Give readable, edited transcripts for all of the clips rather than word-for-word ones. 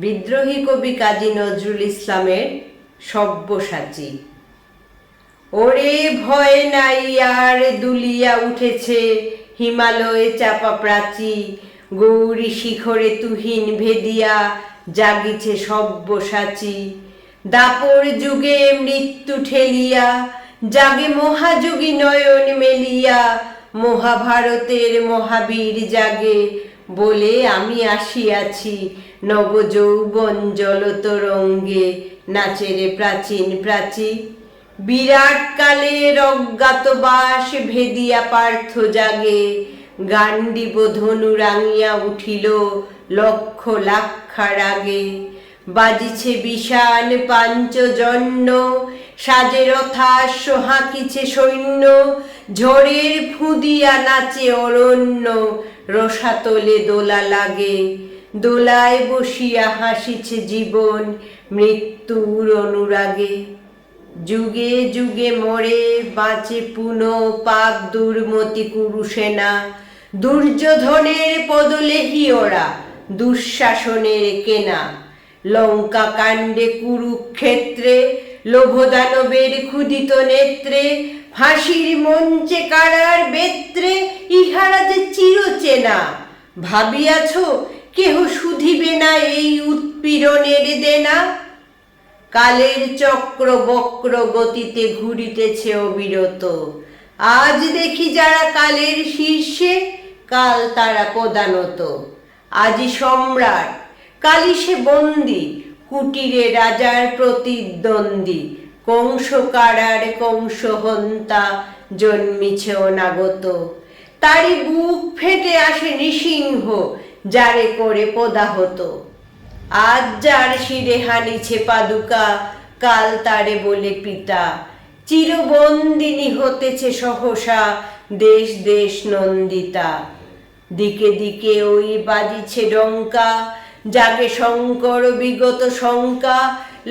বিদ্রোহী কবি কাজী নজরুল ইসলামের সব্যসাচী। ওরে ভয় নাই আর দুলিয়া উঠেছে হিমালয়ে চাপা প্রাচী, গৌরী শিখরে তুহিন ভেদিয়া জাগিছে সব্যসাচী। দাপর যুগে মৃত্যু ঠেলিয়া জাগে মহাযোগী নয়ন মেলিয়া, মহাভারতের মহাবীর জাগে বলে আমি আসিয়াছি, নবযৌবন জলতরঙ্গে নাচেরে প্রাচীন প্রাচী। বিরাট কালের অজ্ঞাতবাস ভেদিয়া পার্থ জাগে, গান্ডীব ধনু রাঙিয়া উঠিল লক্ষ লাক্ষার আগে। বাজিছে বিষাণ পাঞ্চজন্য, সাজে রথাশ্ব হাঁকিছে সৈন্য, ঝড়ের ফুদিয়া নাচে অরণ্য, রসাতলে দোলা লাগে। দোলায় বসিয়া হাসিছে জীবন মৃত্যুর অনুরাগে। যুগে যুগে মরে বাঁচে পুনঃ পাপ দুর্মতি কুরুসেনা, দুর্যোধনের পদলেহি ওরা দুঃশাসনের কেনা। লঙ্কা কাণ্ডে কুরুক্ষেত্রে লোভদানবের ক্ষুদিত নেত্রে, ফাঁসির মঞ্চে কারার বেত্রে ইহারা যে চিরচেনা। ভাবিয়াছ কেহ শুধিবে না এই উৎপীড়নের দেনা? কালের চক্র বক্র গতিতে ঘুরিতেছে অবিরত, আজ দেখি যারা কালের শীর্ষে কাল তারা পদানত। আজি সম্রাট কালি সে বন্দী, কুটিরে রাজার প্রতিদ্বন্দ্বী। কংস কারার কংস হন্তা জন্মিছে অনাগত, তারই বুক ফেটে আসে নৃসিংহ যারে করে পদাহত। আজ যার শিরে হানিছে পাদুকা কাল তারে বলে পিতা, চিরবন্দিনী হতেছে সহসা দেশ দেশ নন্দিতা। দিকে দিকে ওই বাজিছে ডঙ্কা, জাগে শঙ্কর বিগত শঙ্কা।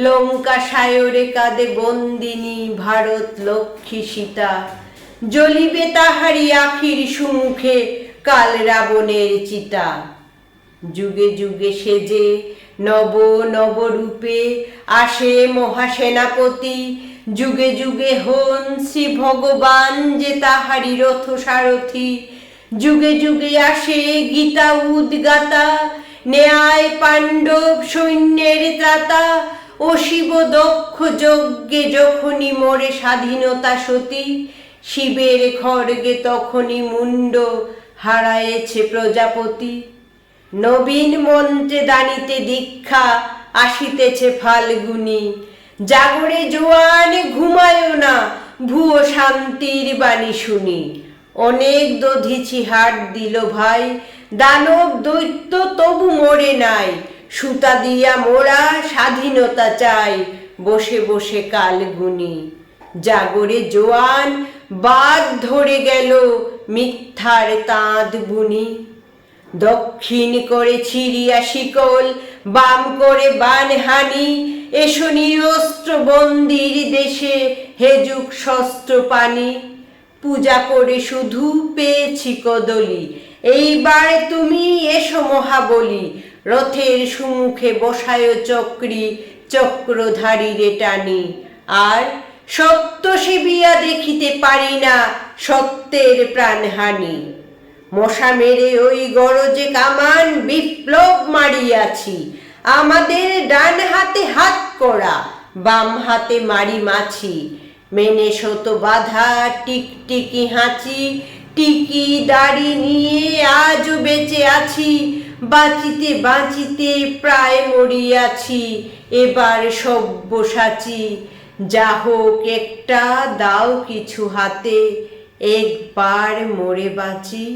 লঙ্কা সায়রে কাঁদে বন্দিনী ভারত লক্ষ্মী সীতা, জ্বলিবে তাহারি আখির সুমুখে কাল রাবণের চিতা। যুগে যুগে সেজে নব নব রূপে আসে মহাসেনাপতি, যুগে যুগে হন শ্রী ভগবান যে তাহারি রথ সারথি। যুগে যুগে আসে গীতা উদ্গাতা, ন্যায় পাণ্ডব সৈন্যের ত্রাতা। ও শিব দক্ষ যজ্ঞে যখনই মোরে স্বাধীনতা সতী, শিবের খড়গে তখনই মুন্ড হারায়েছে প্রজাপতি। নবীন মন্ত্রে দানিতে দীক্ষা আসিতেছে ফাল্গুনি, জাগরে জোয়ান ঘুমায়ো না ভুয়ো শান্তির বাণী শুনি। অনেক দধিছি হাট দিল ভাই, দানব দৈত্য তবু মরে নাই। সুতা দিয়া মোরা স্বাধীনতা চাই, বসে বসে কাল গুনি। জাগরে জোয়ান বাদ ধরে গেল মিথ্যার তাঁত বুনি। দক্ষিণ করে ছিড়িয়া শিকল, বাম করে বানহানি। এসো নিরস্ত্র বন্দির দেশে হেজুক শস্ত্র পানি। পূজা করে শুধু পেয়েছি কদলি, এইবার তুমি এসো মহাবলী। রথের সুমুখে বসায় চক্রী, চক্রধারীরে টানি। আর সত্য সেবিয়া দেখিতে পারি না সত্যের প্রাণহানি। মশা মেরে ওই গরজে কামান বিপ্লব মারিয়াছি। আমাদের ডান হাতে হাত করা, বাম হাতে মারি মাছি। মেনে শত বাধা টিকটিকি হাঁচি, টিকি দাড়ি নিয়ে আজও বেঁচে আছি। বাঁচিতে বাঁচিতে প্রায় মরিয়াছি, এবার সব্যসাচী। যা হোক একটা দাও কিছু হাতে, একবার মরে বাঁচি।